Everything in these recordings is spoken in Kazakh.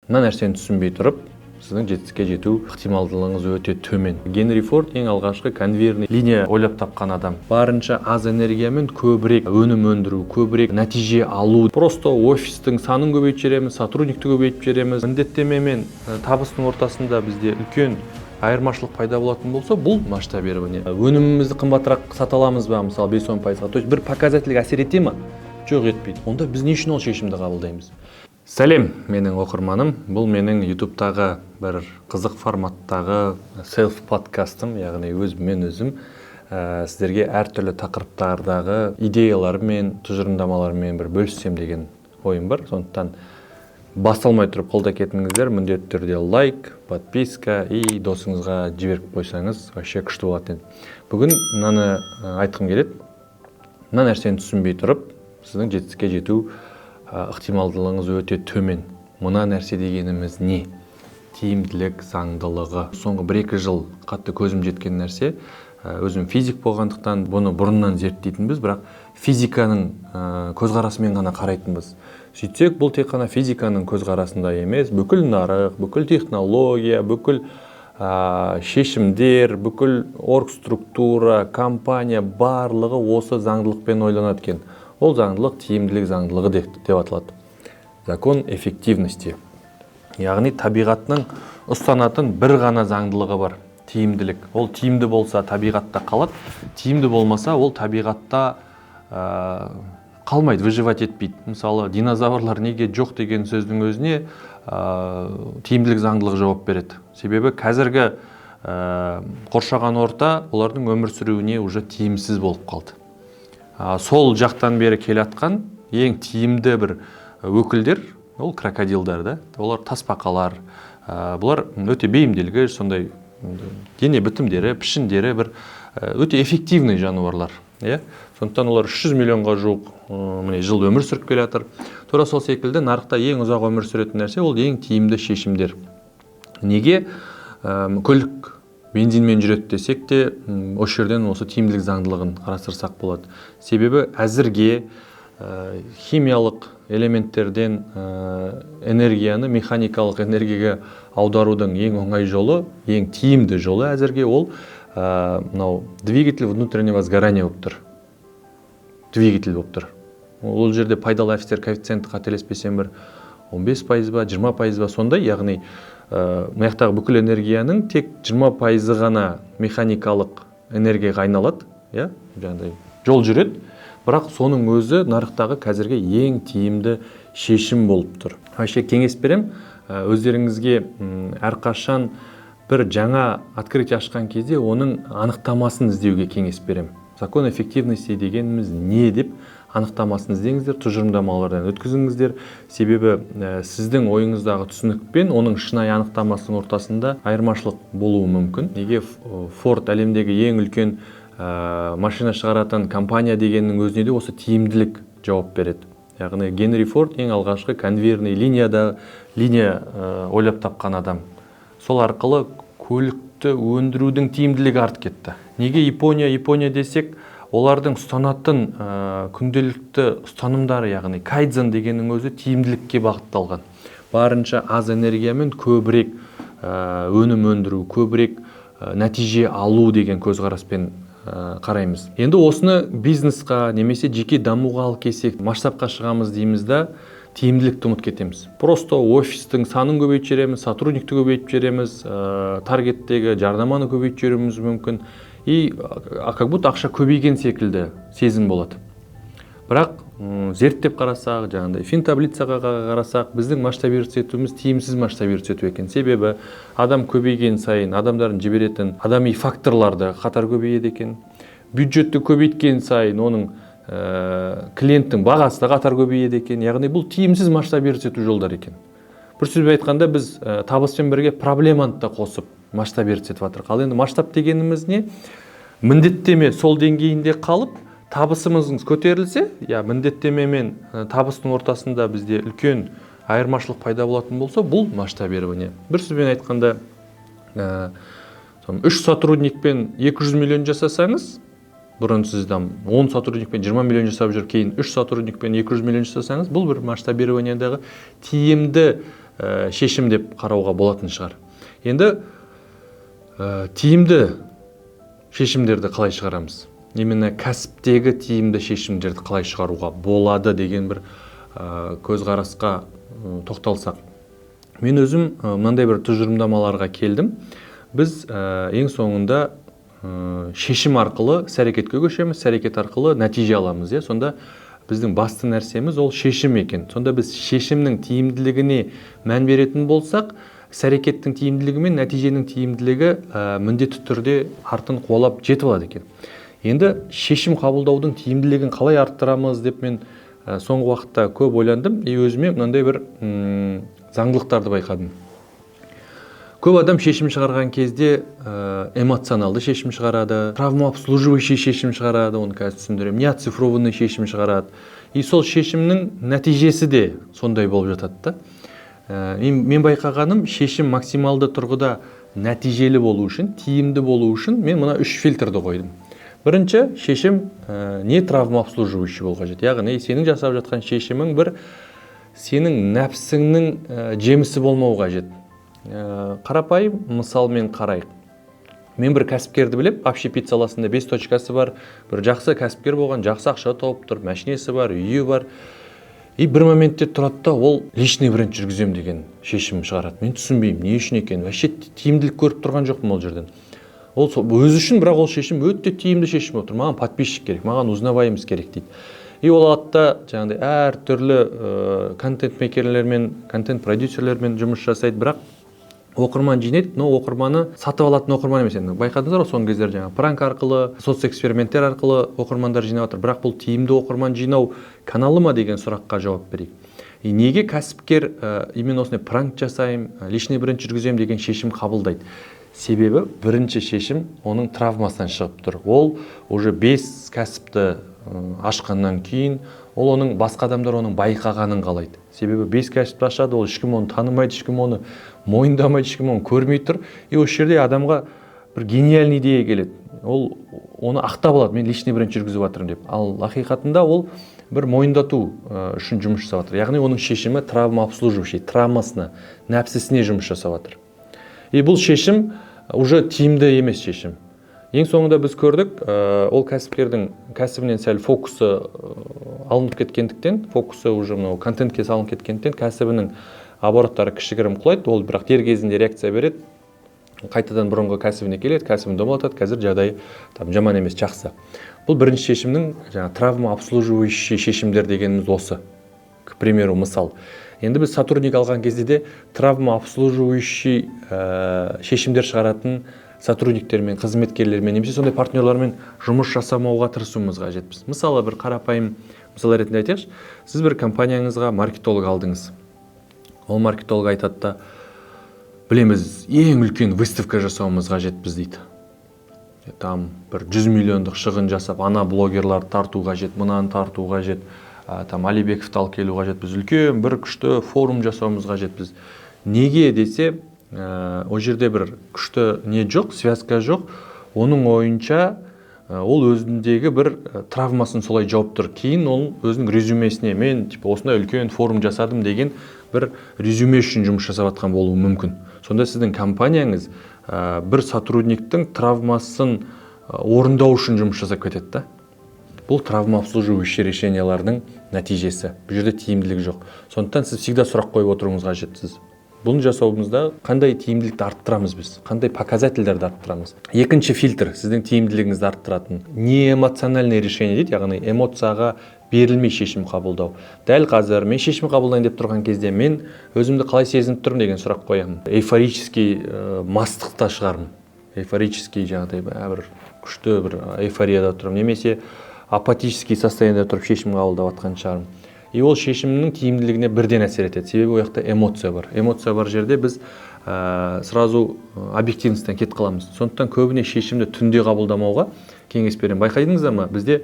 мына нәрсені түсінбей тұрып, сіздің жетістікке жету ықтималдылығыңыз өте төмен. Генри Форд ең алғашқы конвейерный линия ойлап тапқан адам. Барынша аз энергиямен көбірек өнім өндіру, көбірек нәтиже алу. Просто офистің санын көбейтіп жібереміз, сотрудникті көбейтіп жібереміз. Міндеттеме мен табыстың ортасында бізде үлкен айырмашылық пайда болатын болса, бұл масштабирование. Өнімімізді қымбатырақ сата аламыз ба, мысалы 5-10%-ға. То есть бір показательге әсер ете ме? Жоқ, етпейді. Онда біз не үшін ол шешімді қабылдаймыз? Сәлем, менің оқырманым. Бұл менің YouTube-тағы бір қызық форматтағы селф-подкастым, яғни өзім сіздерге әртүрлі тақырыптардағы идеялармен, тұжырымдамалармен бір бөліссем деген ойым бар. Сондықтан басталмай тұрып қолда кетіңіздер, міндетті түрде лайк, подписка и досыңызға жіберіп қойсаңыз, вообще күшті болады. Бүгін мынаны айтқым келеді. Мына нәрсені түсінбей тұрып, сіздің жетістікке жету ықтималдылығыңыз өте төмен. Мына нәрсе дегеніміз не? Тиімділік заңдылығы. Соңғы 1-2 жыл қатты көзім жеткен нәрсе. Өзім физик болғандықтан бұны бұрыннан зерттейтінбіз, бірақ физиканың көзқарасымен ғана қарайтынбыз. Сөйтсек, бұл тек қана физиканың көзқарасында емес, бүкіл нарық, бүкіл технология, бүкіл шешімдер, бүкіл орг структура, компания барлығы осы заңдылықпен ойланады екен. Ол заңдылық тиімділік заңдылығы деп аталады. Закон эффективности. Яғни табиғатның ұстанатын бір ғана заңдылығы бар. Тиімділік. Ол тиімді болса табиғатта қалады, тиімді болмаса ол табиғатта қалмайды, выживать етпейді. Мысалы, динозаврлар неге жоқ деген сөздің өзіне тиімділік заңдылығы жауап береді. Себебі қазіргі қоршаған орта олардың өмір сүруіне уже тиімсіз болып қалды. Сол жақтан бері келатқан ең тиімді бір өкілдер, ол крокодилдар да, олар тасбақалар, бұлар өте бейімделгіш, сондай дене бітімдері, пішіндері бір өте эффективный жануарлар. Сондықтан олар 300 миллионға жуық жыл өмір сүріп келе жатыр. Тура сол секілді нарықта ең ұзақ өмір сүретін нәрсе ол ең тиімді шешімдер. Неге? Көлік бензинмен жүреді десек те, осы жерден осы тиімділік заңдылығын қарастырсақ болады. Себебі әзірге химиялық элементтерден энергияны механикалық энергияға аударудың ең оңай жолы, ең тиімді жолы әзірге ол двигатель внутреннего сгорания болып тұр. Двигатель болып тұр. Ол жерде пайдалы әсер коэффициенті қателеспесем бір 15% ба, 20% ба сондай, яғни маяқтағы бүкіл энергияның тек 20% ғана механикалық энергияға айналады, жол жүреді, бірақ соның өзі нарықтағы қазірге ең тиімді шешім болып тұр. Вообще кеңес берем, өздеріңізге әрқашан бір жаңа открытие ашқан кезде оның анықтамасын іздеуге кеңес берем. Закон эффективности дегеніміз не деп анықтамасын іздеңіздер, тұжырымдамалардан өткізіңіздер. Себебі сіздің ойыңыздағы түсінік пен оның шынайы анықтамасының ортасында айырмашылық болуы мүмкін. Неге Ford әлемдегі ең үлкен машина шығаратын компания дегеннің өзіне де осы тиімділік жауап береді. Яғни Генри Форд ең алғашқы конвейерный линия ойлап тапқан адам. Сол арқылы көлікті өндірудің тиімділігі артып кетті. Неге Япония десек, олардың ұстанатын күнделікті ұстанымдары, яғни кайдзен дегеннің өзі тиімділікке бағытталған. Барынша аз энергиямен көбірек өнім өндіру, көбірек нәтиже алу деген көзқараспен қараймыз. Енді осыны бизнесқа немесе жеке дамуға алып келсек, масштабқа шығамыз дейміз да, тиімділікті ұмытып кетеміз. Просто офистің санын көбейтіп жібереміз, сотрудникті көбейтіп жібереміз, таргеттегі жарнаманы көбейтіп жіберуіміз мүмкін. И как будто ақша көбейген секілді сезім болады. Бірақ зерттеп қарасақ, жаңағыдай финтаблицаға қарасақ, біздің масштабировать етуіміз тиімсіз масштабировать ету екен. Себебі адам көбейген сайын адамдардың жіберетін адами факторларды қатар көбейеді екен. Бюджетті көбейткен сайын оның клиенттің бағасы да қатар көбейеді екен. Яғни бұл тиімсіз масштабировать ету жолдар екен. Бір сөзбен айтқанда біз табыспен бірге проблеманы да қосып масштабировать етіп жатырмыз. Ал енді масштаб дегеніміз не? Міндеттеме сол деңгейінде қалып, табысымыз көтерілсе, міндеттеме мен табыстың ортасында бізде үлкен айырмашылық пайда болатын болса, бұл масштабирование. Бір сөзбен айтқанда, 3 сотрудникпен 200 миллион жасасаңыз, бұрын сіз 10 сотрудникпен 20 миллион жасап жүріп, кейін 3 сотрудникпен 200 миллион жасасаңыз, бұл бір масштабированиядағы тиімді шешім деп қарауға болатын шығар. Енді тиімді шешімдерді қалай шығарамыз? Именно кәсіптегі тиімді шешімдерді қалай шығаруға болады деген бір көзқарасқа тоқталсақ. Мен өзім мынандай бір тұжырымдамаларға келдім. Біз ең соңында шешім арқылы іс-әрекетке көшеміз, іс-әрекет арқылы нәтиже аламыз. Сонда біздің басты нәрсеміз ол шешім екен. Сонда біз шешімнің тиімділігіне мән беретін болсақ, іс-әрекеттің тиімділігі мен нәтиженің тиімділігі міндетті түрде артын қуалап жетіп алады екен. Енді шешім қабылдаудың тиімділігін қалай арттырамыз деп мен соңғы уақытта көп ойландым. Өзіме мынандай бір заңдылықтарды байқадым. Көп адам шешім шығарған кезде эмоционалды шешім шығарады, травмообслуживающий шешім шығарады, оны қазір түсіндіремін, неоцифрованный шешім шығарады. И сол шешімнің нәтижесі де сондай болып жатады да. Мен байқағаным, шешім максималды тұрғыда нәтижелі болу үшін, тиімді болу үшін мен мына 3 фильтрді қойдым. Бірінші, шешім не травмообслуживающий болуға қажет. Яғни сенің жасап жатқан шешімің бір сенің нәпсіңнің жемісі болмауға қажет. Қарапайым мысалмен қарайық. Мен бір кәсіпкерді білем, общепит саласында 5 точкасы бар, бір жақсы кәсіпкер болған, жақсы ақша тауып тұр, машинесі бар, үйі бар. И бір моментте тұрады да, ол личный бренд жүргізем деген шешім шығарады. Мен түсінбеймін, не үшін екен? Вообще тиімділік көріп тұрған жоқпын ол жерден. Ол өзі үшін, бірақ ол шешім өте тиімді шешім отыр. Маған подписчик керек, маған узнаваемость керек дейді. И ол алатта жаңағыдай әр түрлі контент-мейкерлермен, контент-продюсерлермен жұмыс жасайды, бірақ оқырман жинайды, но оқырманы сатып алатын оқырман емес. Байқадыңыздар ғой, соңғы кездері жаңағы пранк арқылы, соцэксперименттер арқылы оқырмандар жинап жатыр. Бірақ бұл тиімді оқырман жинау каналы ма деген сұраққа жауап берейік. И неге кәсіпкер именно осындай пранк жасайым, личный бренд жүргізем деген шешім қабылдайды? Себебі бірінші шешім оның травмасынан шығып тұр. Ол уже 5 кәсіпті ашқаннан кейін, ол оның басқа адамдар оның байқағанын қалайды. Себебі 5 кәсіпті ашады, ол ешкім оны танымайды, ешкім оны мойындамайды, ешкім оны көрмей тұр. И осы жерде адамға бір гениальный идея келеді. Ол оны ақтап алады, мен личный бренд жүргізіп жатырмын деп. Ал ақиқатында ол бір мойындату үшін жұмыс жасап жатыр. Яғни оның шешімі травмообслуживающий, травмасына, нәпсісіне жұмыс жасап жатыр. И бұл шешім уже тиімді емес шешім. Ең соңында біз көрдік, ол кәсіпкердің кәсібінен сәл фокусы алынып кеткендіктен, фокусы уже контентке салынып кеткендіктен кәсібінің обороттары кішігірім құлайды, ол бірақ дер кезінде реакция береді, қайтадан бұрынғы кәсібіне келеді, кәсібін домалатады, қазір жағдайы жаман емес, жақсы. Бұл бірінші шешімнің травмообслуживающий шешімдер дегеніміз осы. К примеру, мысал. Енді біз сотрудник алған кезде де травмообслуживающий шешімдер шығаратын сотрудниктермен, қызметкерлермен, немесе сондай партнерлармен жұмыс жасамауға тырысуымыз қажетпіз. Мысалы, бір қарапайым мысал ретінде айтайықшы, сіз бір компанияңызға маркетолог алдыңыз. Ол маркетолог айтады да, білеміз, ең үлкен выставка жасауымыз қажетпіз дейді. Там бір 100 миллиондық шығын жасап, ана блогерларды тарту қажет, мынаны тарту қажет, там Алибековті алып келу қажет, біз үлкен бір күшті форум жасауымыз қажет. Біз неге десе, ол жерде бір күшті не жоқ, связка жоқ. Оның ойынша ол өзіндегі бір травмасын солай жауып тұр. Кейін ол өзінің резюмесіне мен осындай үлкен форум жасадым деген бір резюме үшін жұмыс жасап жатқан болуы мүмкін. Сонда сіздің компанияңыз бір сотрудниктің травмасын орындау үшін жұмыс жасап кетеді да. Бұл травмообслуживающий решениялардың нәтижесі. Бұл жерде тиімділік жоқ. Сондықтан сіз всегда сұрақ қойып отыруыңыз қажетсіз. Бұны жасауымызда қандай тиімділікті арттырамыз біз? Қандай показательдерді арттырамыз? Екінші фильтр сіздің тиімділігіңізді арттыратын. Не эмоциональный решение дейді, яғни эмоцияға берілмей шешім қабылдау. Дәл қазір мен шешім қабылдайын деп тұрған кезде мен өзімді қалай сезініп тұрмын деген сұрақ қоямын. Эйфорический мастықта шығармын. Эйфорический жаңағыдай бір күшті бір эйфорияда тұрмын. Немесе апатический состояниеда тұрып шешім қабылдап жатқан шығармын. И ол шешімнің тиімділігіне бірден әсер етеді. Себебі ол жақта эмоция бар. Эмоция бар жерде біз сразу объективностьтен кетіп қаламыз. Сондықтан көбіне шешімді түнде қабылдамауға кеңес беремін. Байқадыңыздар ма? Бізде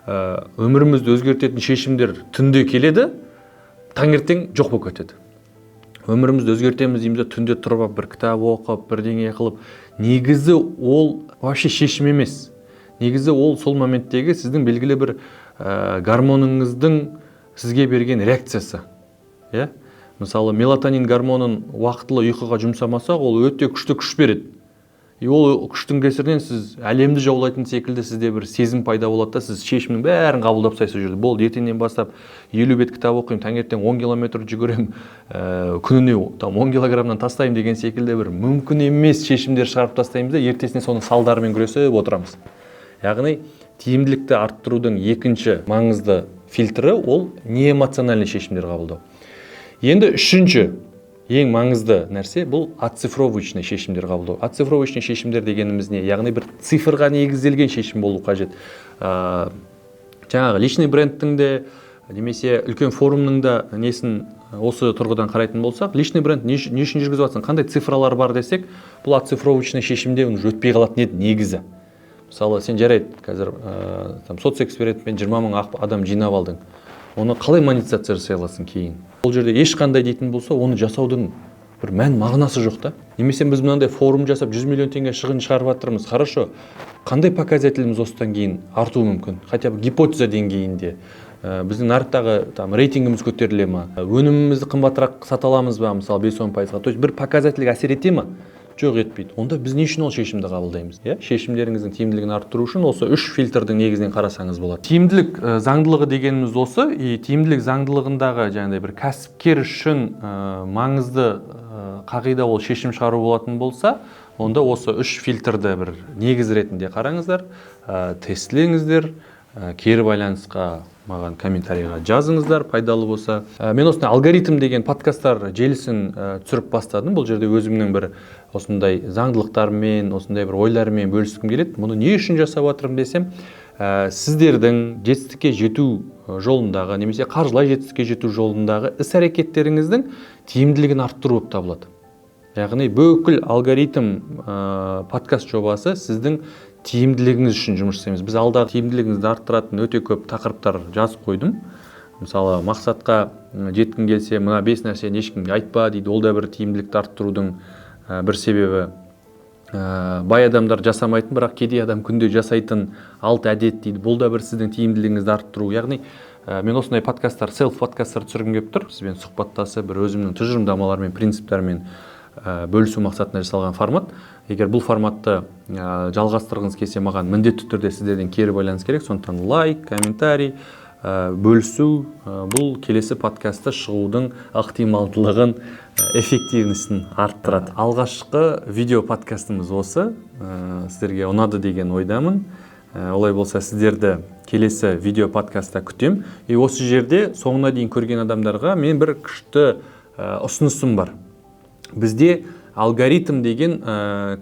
өмірімізді өзгертетін шешімдер түнде келеді, таңертең жоқ болып кетеді. Өмірімізді өзгертеміз дейміз, түнде тұрып бір кітап оқып, бірдеңе қылып, негізі ол вообще шешім емес. Негізі ол сол моменттегі сіздің белгілі бір гормоныңыздың сізге берген реакциясы. Мысалы мелатонин гормонын уақытылы ұйқыға жұмсамасақ, ол өте күшті күш береді. Ол күштің кесірінен сіз әлемді жаулайтын секілді сізде бір сезім пайда болады да, сіз шешімнің бәрін қабылдап тастайсыз жүрді. Болды, ертеңнен бастап 50 бет кітап оқимын, таңертең 10 километр жүгіремін, күніне 10 килограммнан тастаймын деген секілді бір мүмкін емес шешімдер шығарып тастаймыз да, ертесіне соның салдарымен күресіп отырамыз. Яғни тиімділікті арттырудың екінші маңызды фильтрі ол неэмоциональный шешімдер қабылдау. Енді үшінші ең маңызды нәрсе бұл оцифровочный шешімдер қабылдау. Оцифровочный шешімдер дегеніміз не? Яғни бір цифрға негізделген шешім болу қажет. Жаңағы личный брендтің де немесе үлкен форумның да несін осы тұрғыдан қарайтын болсақ, личный бренд не үшін жүргізіп жатсың, қандай цифралар бар десек, бұл оцифровочный шешімде өтпей қалатын еді негізі. Мысалы, сен жарайды, қазір соцэкспериментпен 20 мың адам жинап алдың. Оны қалай монетизация жасай аласың кейін? Ол жерде ешқандай дейтін болса, оны жасаудың бір мән мағынасы жоқ та. Немесе біз мынандай форум жасап 100 миллион теңге шығын шығарып жатырмыз. Хорошо. Қандай показателіміз осыдан кейін артуы мүмкін? Хотя бы гипотеза деңгейінде. Біздің нарықтағы рейтингіміз көтеріле ма? Өнімімізді қымбатырақ сата аламыз ба? Мысалы 5-10%-ға. То есть бір показательге әсер ете ма? Жоқ, етпейді. Онда біз не үшін ол шешімді қабылдаймыз? Шешімдеріңіздің тиімділігін арттыру үшін осы үш фильтрдің негізінен қарасаңыз болады. Тиімділік заңдылығы дегеніміз осы, тиімділік заңдылығындағы жаңағыдай бір кәсіпкер үшін маңызды қағида ол шешім шығару болатын болса, онда осы үш фильтрді бір негіз ретінде қараңыздар, тестілеңіздер, кері байланысқа маған комментарийға жазыңыздар, пайдалы болса. Мен осындай алгоритм деген подкасттар желісін түсіріп бастадым. Бұл жерде өзімнің бір осындай заңдылықтармен, осындай бір ойлармен бөліскім келеді. Мұны не үшін жасап жатырмын десем, сіздердің жетістікке жету жолындағы, немесе қаржылай жетістікке жету жолындағы іс-әрекеттеріңіздің тиімділігін арттыру болып табылады. Яғни бүкіл алгоритм подкаст жобасы сіздің тиімділігіңіз үшін жұмыс жасаймыз. Біз алдағы тиімділігіңізді арттыратын өте көп тақырыптар жазып қойдым. Мысалы, мақсатқа жеткің келсе, мына 5 нәрсені ешкімге айтпа дейді. Ол да бір тиімділікті арттырудың бір себебі. Бай адамдар жасамайтын, бірақ кедей адам күнде жасайтын 6 әдет дейді. Бұл да бір сіздің тиімділігіңізді арттыру. Яғни мен осындай подкасттар, селф-подкасттар түсіргім келіп тұр. Сізбен сұхбаттасып, бір өзімнің тұжырымдамаларымен, принциптермен бөлісу мақсатына жасалған формат. Егер бұл форматты жалғастырғыңыз келсе, маған міндетті түрде сіздерден кері байланыс керек. Сондықтан лайк, комментарий, бөлісу бұл келесі подкастта шығудың ықтималдылығын, эффективностін арттырады. Алғашқы видео подкастымыз осы. Сіздерге ұнады деген ойдамын. Олай болса сіздерді келесі видео подкастта күтем. Осы жерде соңына дейін көрген адамдарға мен бір күшті ұсынысым бар. Бізде алгоритм деген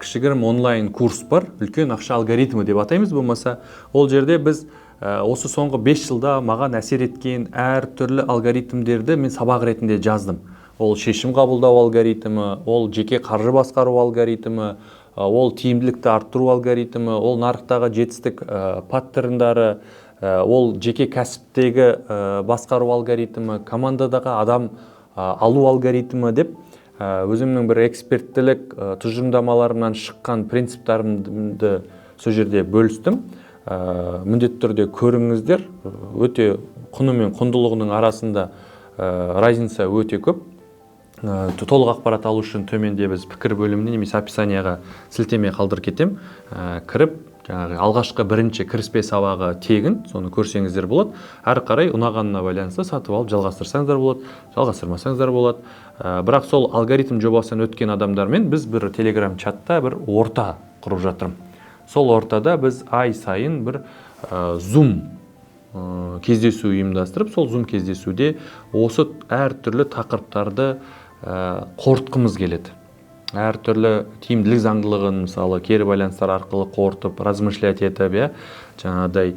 кішігірім онлайн курс бар. Үлкен ақша алгоритмі деп атаймыз болмаса. Ол жерде біз осы соңғы 5 жылда маған әсер еткен әр түрлі алгоритмдерді мен сабақ ретінде жаздым. Ол шешім қабылдау алгоритмі, ол жеке қаржы басқару алгоритмі, ол тиімділікті арттыру алгоритмі, ол нарықтағы жетістік паттерндары, ол жеке кәсіптегі басқару алгоритмі, командадағы адам алу алгоритмі деп өзімнің бір эксперттілік тұжырымдамаларымнан шыққан принциптарымды сол жерде бөлістім. Міндетті түрде көріңіздер. Өте құны мен құндылығының арасында разница өте көп. Толық ақпарат алу үшін төменде біз пікір бөліміне немесе описанияға сілтеме қалдырып кетем. Кіріп, алғашқы бірінші кіріспе сабағы тегін, соны көрсеңіздер болады. Әрі қарай ұнағанына байланысты сатып алып жалғастырсаңыздар болады, жалғастырмасаңыздар болады. Бірақ сол алгоритм жобасынан өткен адамдармен біз бір телеграм чатта бір орта құрып жатырмын. Сол ортада біз ай сайын бір Zoom кездесу ұйымдастырып, сол Zoom кездесуде осы әр түрлі тақырыптарды қорытқымыз келеді. Әр түрлі тиімділік заңдылығын, мысалы, кері байланыстар арқылы қорытып, размышлять етіп, жаңағыдай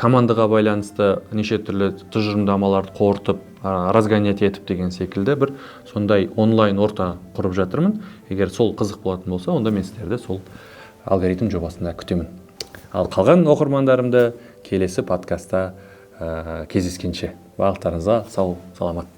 командаға байланысты неше түрлі тұжырымдамаларды қорытып, разгонять етіп деген секілді бір сондай онлайн орта құрып жатырмын. Егер сол қызық болатын болса, онда мен сіздерді сол алгоритм жобасында күтемін. Ал қалған оқырмандарымды келесі подкастта кездескенше. Барлықтарыңызға сау, саламат.